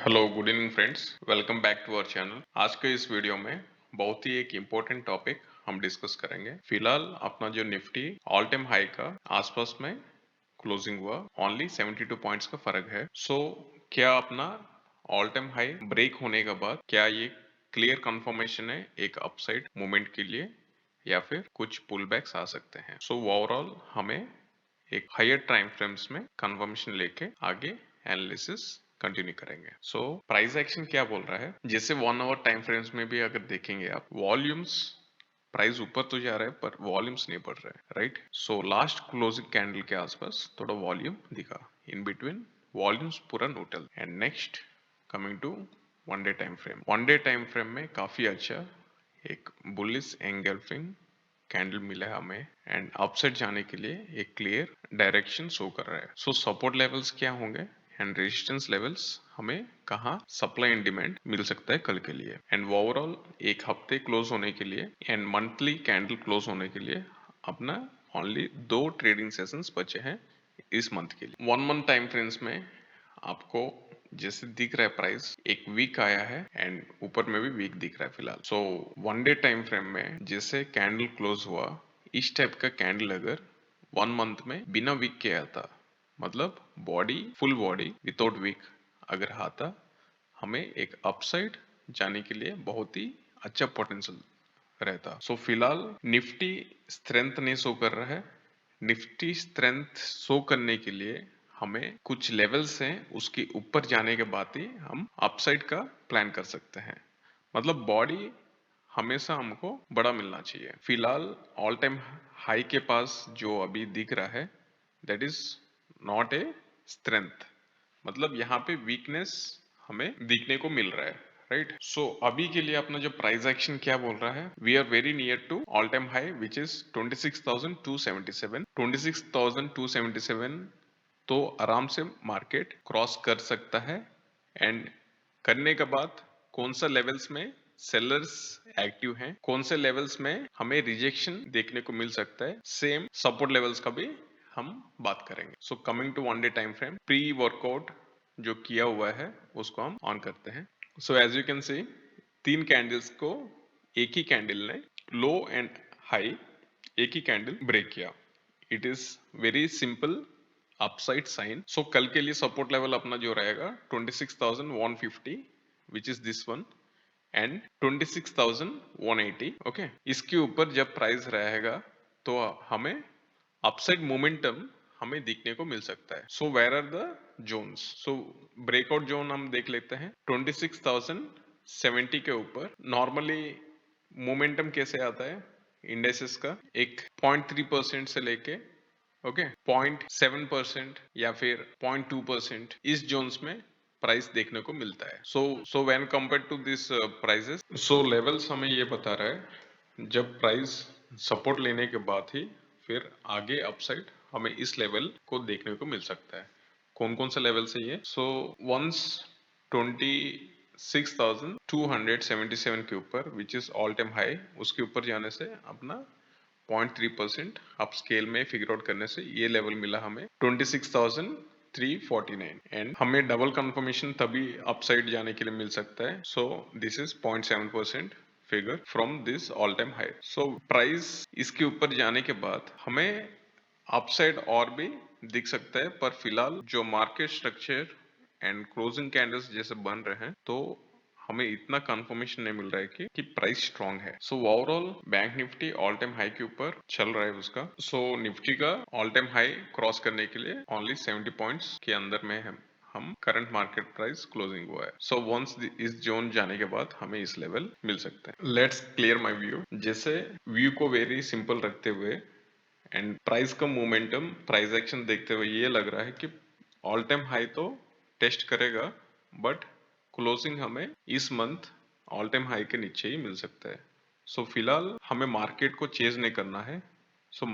Hello good evening friends, welcome back to our channel. आज के इस वीडियो में बहुत ही एक इम्पोर्टेंट टॉपिक हम डिस्कस करेंगे। फिलहाल अपना जो निफ्टी ऑल टाइम हाई का आसपास में क्लोजिंग हुआ, ओनली 72 पॉइंट्स का फर्क है। क्या अपना ऑल टाइम हाई ब्रेक होने के बाद क्या ये क्लियर कंफर्मेशन है एक अपसाइड मूवमेंट के लिए, या फिर कुछ पुल बैक्स आ सकते हैं। ओवरऑल हमें एक हायर टाइम फ्रेम्स में कंफर्मेशन लेके आगे एनालिसिस कंटिन्यू करेंगे। प्राइस एक्शन क्या बोल रहा है, जैसे 1 आवर टाइम फ्रेम्स में भी अगर देखेंगे आप, वॉल्यूम्स प्राइस ऊपर तो जा रहा है पर वॉल्यूम्स नहीं बढ़ रहा है, राइट। लास्ट क्लोजिंग कैंडल के आसपास थोड़ा वॉल्यूम दिखा, इन बिटवीन वॉल्यूम्स पूरा neutral. And next coming to one day time frame में काफी अच्छा एक बुलिश एंगल्फिंग कैंडल मिला है हमें, एंड अपसाइड जाने के लिए एक क्लियर डायरेक्शन शो कर रहा है। सपोर्ट लेवल्स क्या होंगे एंड रेजिस्टेंस लेवल्स हमें कहाँ सप्लाई एंड डिमांड मिल सकता है कल के लिए। एंड ओवरऑल एक हफ्ते क्लोज होने के लिए एंड मंथली कैंडल क्लोज होने के लिए अपना ओनली 2 ट्रेडिंग सेशंस बचे हैं इस मंथ के लिए। 1 मंथ टाइम फ्रेम्स में आपको जैसे दिख रहा है प्राइस एक वीक आया है एंड ऊपर में भी वीक दिख रहा है फिलहाल। वन डे टाइम फ्रेम में जैसे कैंडल क्लोज हुआ, इस टाइप का कैंडल अगर 1 मंथ में बिना वीक के आता, मतलब body full body without week अगर आता, हमें एक अपसाइड जाने के लिए बहुत ही अच्छा पोटेंशियल रहता। फिलहाल निफ्टी स्ट्रेंथ नहीं शो कर रहा है। निफ्टी स्ट्रेंथ शो करने के लिए हमें कुछ लेवल्स हैं, उसके ऊपर जाने के बाद ही हम अपसाइड का प्लान कर सकते हैं। मतलब बॉडी हमेशा हमको बड़ा मिलना चाहिए। फिलहाल ऑल टाइम हाई के पास जो अभी दिख रहा है, that is not a strength, मतलब यहाँ पे वीकनेस हमें दिखने को मिल रहा है, राइट। अभी के लिए अपना जो प्राइस एक्शन क्या बोल रहा है, we are very near to all time high which is 26,277। 26,277 तो आराम से मार्केट क्रॉस कर सकता है। एंड करने के बाद कौन सा लेवल्स में सेलर्स एक्टिव हैं, कौन से लेवल्स में हमें रिजेक्शन देखने को मिल सकता है, सेम सपोर्ट लेवल्स का भी हम बात करेंगे। Coming to one day time frame, pre workout जो किया हुआ है उसको हम ऑन करते हैं। As you can see, 3 candles को एक ही कैंडल ने लो एंड हाई एक ही कैंडल ब्रेक किया। It is very simple upside sign. कल के लिए सपोर्ट लेवल अपना जो रहेगा 26,150 which is this one, and 26,180। Okay, इसके ऊपर जब प्राइस रहेगा तो हमें अपसाइड मोमेंटम हमें दिखने को मिल सकता है। Where are the zones? Breakout zone हम देख लेते हैं 26,070 के ऊपर। नॉर्मली मोमेंटम कैसे आता है इंडेक्सेस का, एक 0.3% से लेके ओके 0.7% या फिर 0.2% इस जोन्स में प्राइस देखने को मिलता है। So when compare to this prices, levels हमें ये बता रहा है जब प्राइस सपोर्ट लेने के बाद ही फिर आगे अपसाइड हमें इस लेवल को देखने को मिल सकता है। कौन कौन सा लेवल से ये? वंस 26,277 के ऊपर which is all time high, उसके ऊपर जाने से अपना 0.3% अप स्केल में फिगर आउट करने से ये लेवल मिला हमें 26,349। एंड हमें डबल कंफर्मेशन तभी अपसाइड जाने के लिए मिल सकता है। This is 0.7% figure from this all time high. Price इसके ऊपर जाने के बाद हमें अपसाइड और भी दिख सकता है, पर फिलहाल जो market structure and closing candles जैसे बन रहे हैं, तो हमें इतना कंफर्मेशन नहीं मिल रहा है कि प्राइस स्ट्रांग है। Overall bank Nifty all time high के ऊपर चल रहा है उसका। निफ्टी का ऑल टाइम हाई क्रॉस करने के लिए ओनली 70 पॉइंट्स के अंदर में हम करंट मार्केट प्राइस क्लोजिंग हुआ है। वंस इस जोन जाने के बाद हमें इस लेवल मिल सकते हैं। Let's clear my view. जैसे व्यू को वेरी सिंपल रखते हुए एंड प्राइस का मोमेंटम, प्राइस एक्शन देखते हुए ये लग रहा है कि ऑल टाइम हाई तो टेस्ट करेगा, बट क्लोजिंग हमें इस मंथ ऑल टाइम हाई के नीचे ही मिल सकता है। फिलहाल हमें मार्केट को चेज नहीं करना है।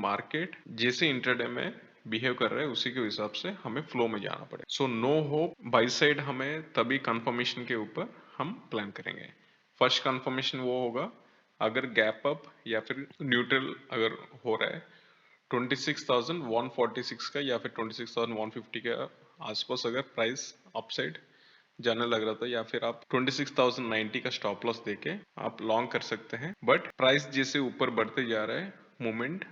मार्केट जैसे इंटरडे में बिहेव कर रहा है उसी के हिसाब से हमें फ्लो में जाना पड़े। नो होप बाई साइड हमें तभी कंफर्मेशन के ऊपर हम प्लान करेंगे। फर्स्ट कंफर्मेशन वो होगा अगर गैप अप या फिर न्यूट्रल अगर हो रहा है 26,146 का या फिर 26,150 के आसपास अगर प्राइस अपसाइड जाने लग रहा था, या फिर आप 26,090 का स्टॉप लॉस देके आप लॉन्ग कर सकते हैं। बट प्राइस जैसे ऊपर बढ़ते जा रहा है, मूवमेंट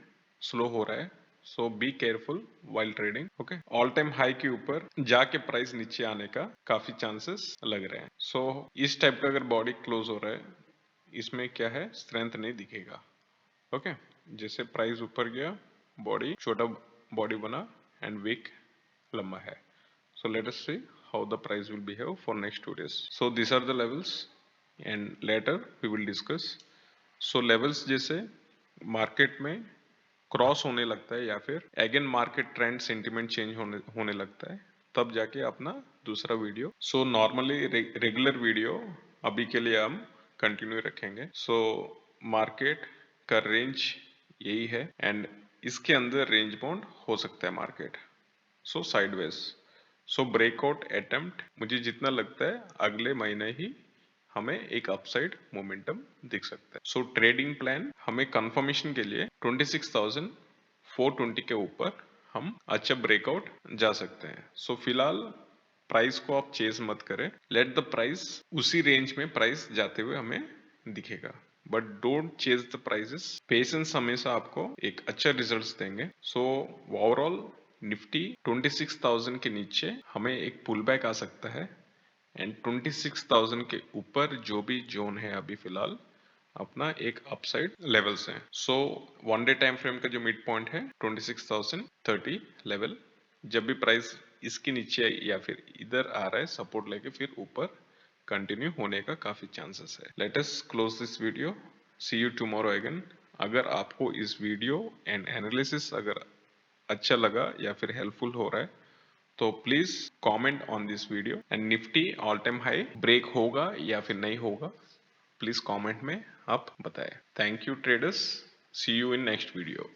स्लो हो रहा है, so be careful while trading. Okay, all time high के ऊपर जाके प्राइस नीचे आने का काफी चांसेस लग रहे हैं। सो इस टाइप का अगर बॉडी क्लोज हो रहा है, इसमें क्या है, स्ट्रेंथ नहीं दिखेगा। ओके, जैसे प्राइस ऊपर गया, बॉडी छोटा बॉडी बना एंड वीक लंबा है। So let us see how the price will behave for next 2 days. So these are the levels and later we will discuss. So levels जैसे मार्केट में cross होने लगता है या फिर again market trend sentiment change होने लगता है, तब जाके अपना दूसरा video. So normally regular video अभी के लिए हम कंटिन्यू रखेंगे। सो मार्केट का रेंज यही है एंड इसके अंदर रेंज बाउंड हो सकता है मार्केट। सो साइडवेज, सो ब्रेकआउट अटेम्प्ट मुझे जितना लगता है अगले महीने ही हमें एक अपसाइड मोमेंटम दिख सकता है। सो ट्रेडिंग प्लान हमें कंफर्मेशन के लिए 26,420 के ऊपर हम अच्छा ब्रेकआउट जा सकते हैं। सो फिलहाल प्राइस को आप चेज मत करें, लेट द प्राइस उसी रेंज में प्राइस जाते हुए हमें दिखेगा, but don't chase the prices. Patience हमेशा आपको एक अच्छा रिजल्ट्स देंगे। सो ओवरऑल निफ्टी 26,000 के नीचे हमें एक पुल बैक आ सकता है एंड 26,000 के ऊपर जो भी जोन है अभी फिलहाल अपना एक अपसाइड लेवल्स है। So one day time frame का जो मिड पॉइंट है 26,030 लेवल, जब भी प्राइस इसके नीचे या फिर इधर आ रहा है सपोर्ट लेके, फिर ऊपर कंटिन्यू होने का काफी चांसेस है। Let us close this video, see you tomorrow again. अगर आपको इस वीडियो एंड एनालिसिस अगर अच्छा लगा या फिर हेल्पफुल हो रहा है तो please comment on this video and Nifty all time high break होगा या फिर नहीं होगा, प्लीज कमेंट में आप बताएं। Thank you traders, see you in next video.